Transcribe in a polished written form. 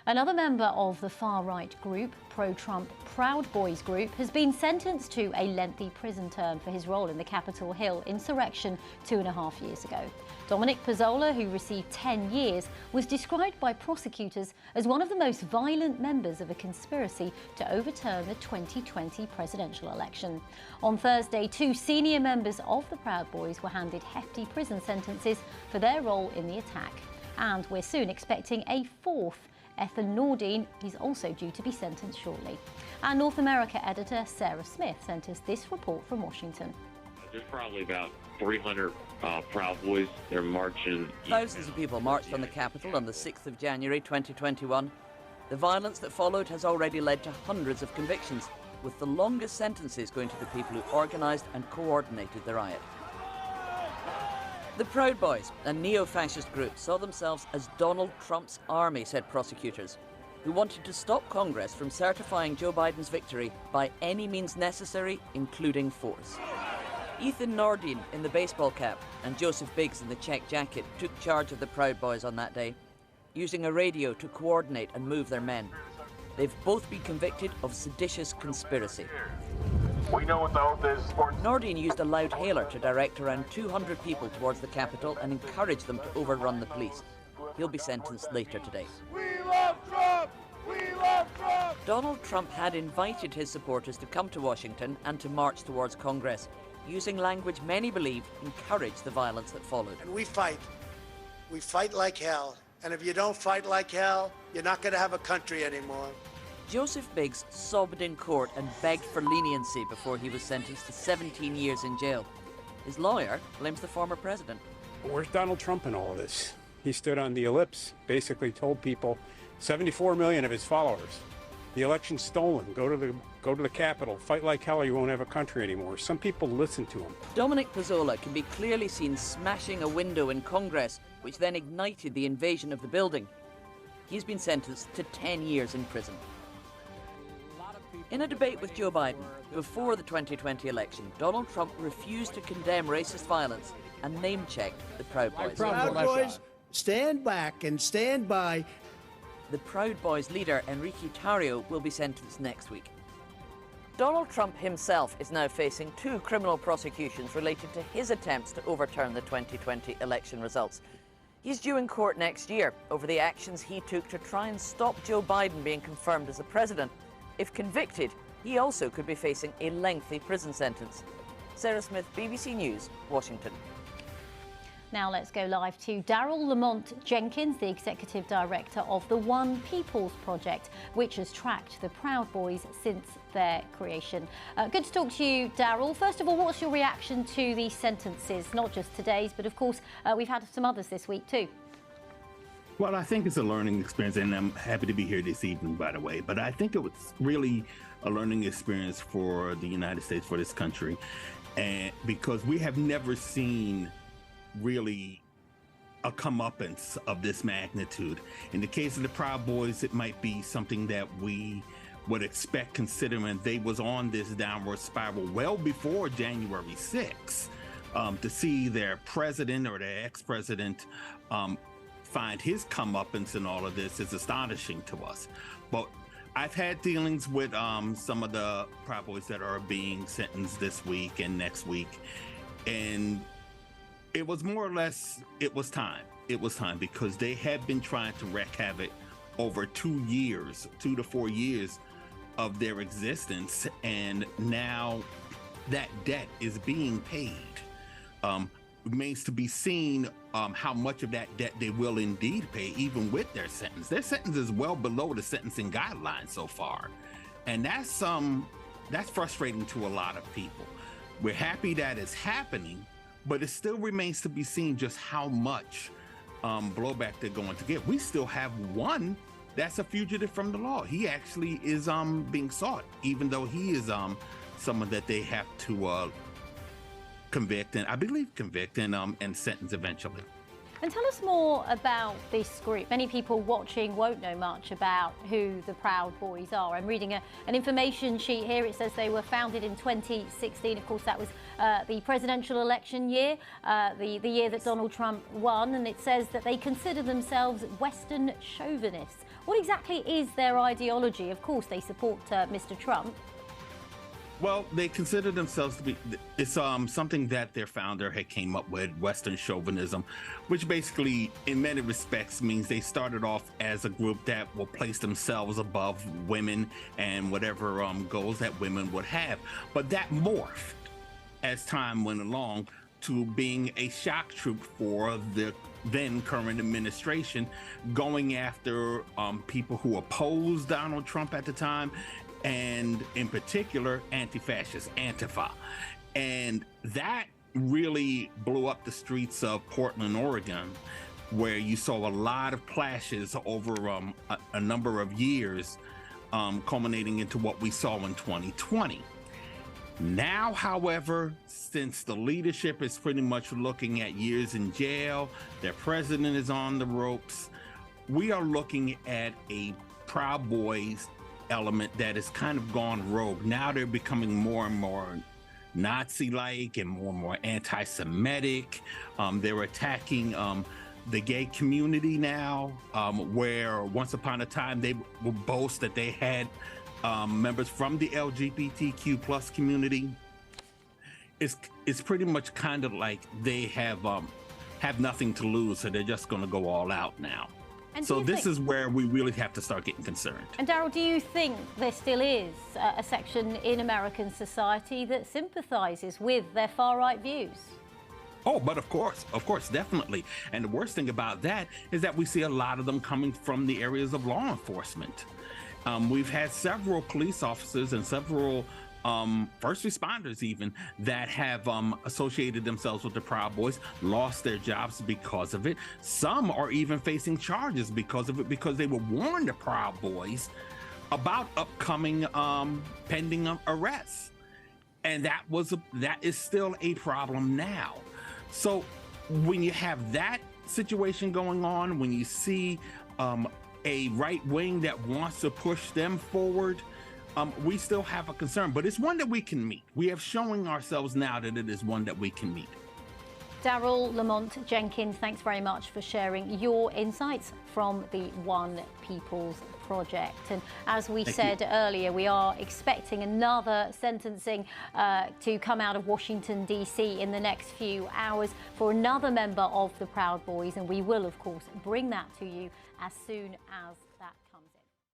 Another member of the far-right group, pro-Trump Proud Boys group, has been sentenced to a lengthy prison term for his role in the Capitol Hill insurrection 2.5 years ago. Dominic Pezzola, who received 10 years, was described by prosecutors as one of the most violent members of a conspiracy to overturn the 2020 presidential election. On Thursday, 2 senior members of the Proud Boys were handed hefty prison sentences for their role in the attack. And we're soon expecting a 4th. Ethan Nordine is also due to be sentenced shortly. Our North America editor Sarah Smith sent us this report from Washington. There's probably about 300 Proud Boys. They're marching. Thousands of people marched on the Capitol on the 6th of January 2021. The violence that followed has already led to hundreds of convictions, with the longest sentences going to the people who organised and coordinated the riot. The Proud Boys, a neo-fascist group, saw themselves as Donald Trump's army, said prosecutors, who wanted to stop Congress from certifying Joe Biden's victory by any means necessary, including force. Ethan Nordine in the baseball cap and Joseph Biggs in the check jacket took charge of the Proud Boys on that day, using a radio to coordinate and move their men. They've both been convicted of seditious conspiracy. We know what the oath is. Nordine used a loud hailer to direct around 200 people towards the Capitol and encourage them to overrun the police. He'll be sentenced later today. We love Trump! We love Trump! Donald Trump had invited his supporters to come to Washington and to march towards Congress, using language many believe encouraged the violence that followed. And we fight. We fight like hell. And if you don't fight like hell, you're not going to have a country anymore. Joseph Biggs sobbed in court and begged for leniency before he was sentenced to 17 years in jail. His lawyer blames the former president. Where's Donald Trump in all of this? He stood on the ellipse, basically told people, 74 million of his followers, the election's stolen, go to the Capitol, fight like hell or you won't have a country anymore. Some people listen to him. Dominic Pezzola can be clearly seen smashing a window in Congress, which then ignited the invasion of the building. He's been sentenced to 10 years in prison. In a debate with Joe Biden before the 2020 election, Donald Trump refused to condemn racist violence and name-checked the Proud Boys. Proud Boys, stand back and stand by. The Proud Boys leader, Enrique Tarrio, will be sentenced next week. Donald Trump himself is now facing 2 criminal prosecutions related to his attempts to overturn the 2020 election results. He's due in court next year over the actions he took to try and stop Joe Biden being confirmed as the president. If convicted, he also could be facing a lengthy prison sentence. Sarah Smith, BBC News, Washington. Now let's go live to Daryl Lamont Jenkins, the Executive Director of the One People's Project, which has tracked the Proud Boys since their creation. Good to talk to you, Daryl. First of all, what's your reaction to these sentences? Not just today's, but of course, we've had some others this week too. Well, I think it's a learning experience, and I'm happy to be here this evening, by the way. But I think it was really a learning experience for the United States, for this country, and because we have never seen really a comeuppance of this magnitude. In the case of the Proud Boys, it might be something that we would expect, considering they was on this downward spiral well before January 6th. To see their president or their ex-president find his comeuppance in all of this is astonishing to us. But I've had dealings with some of the Proud Boys that are being sentenced this week and next week, and it was more or less, it was time. It was time, because they have been trying to wreak havoc over 2 years, 2 to 4 years of their existence, and now that debt is being paid. Remains to be seen how much of that debt they will indeed pay, even with their sentence. Their sentence is well below the sentencing guidelines so far, and that's frustrating to a lot of people. We're happy that it's happening, but it still remains to be seen just how much blowback they're going to get. We still have one that's a fugitive from the law. He actually is being sought, even though he is someone that they have to convict, and I believe convict and sentence eventually. And tell us more about this group. Many people watching won't know much about who the Proud Boys are. I'm reading an information sheet here. It says they were founded in 2016. Of course, that was the presidential election year, the year that Donald Trump won. And it says that they consider themselves Western chauvinists. What exactly is their ideology? Of course, they support Mr. Trump. Well, they consider themselves to be, it's something that their founder had came up with, Western chauvinism, which basically, in many respects, means they started off as a group that will place themselves above women and whatever goals that women would have. But that morphed as time went along to being a shock troop for the then current administration, going after people who opposed Donald Trump at the time, and in particular, anti-fascist, Antifa. And that really blew up the streets of Portland, Oregon, where you saw a lot of clashes over a number of years, culminating into what we saw in 2020. Now, however, since the leadership is pretty much looking at years in jail, their president is on the ropes, we are looking at a Proud Boys element that has kind of gone rogue. Now they're becoming more and more Nazi-like and more anti-Semitic. They're attacking the gay community now, where once upon a time they would boast that they had members from the LGBTQ plus community. It's pretty much kind of like they have nothing to lose, so they're just going to go all out now. And so this is where we really have to start getting concerned. And Daryl, do you think there still is a section in American society that sympathizes with their far-right views? Oh, but of course, definitely. And the worst thing about that is that we see a lot of them coming from the areas of law enforcement. We've had several police officers and several first responders even that have associated themselves with the Proud Boys, lost their jobs because of it. Some are even facing charges because of it, because they were warned, the Proud Boys, about upcoming pending arrests. And that is still a problem now. So when you have that situation going on, when you see a right wing that wants to push them forward, we still have a concern, but it's one that we can meet. We have showing ourselves now that it is one that we can meet. Daryl Lamont Jenkins, thanks very much for sharing your insights from the One People's Project. And as we said earlier, we are expecting another sentencing to come out of Washington, D.C. in the next few hours for another member of the Proud Boys, and we will, of course, bring that to you as soon as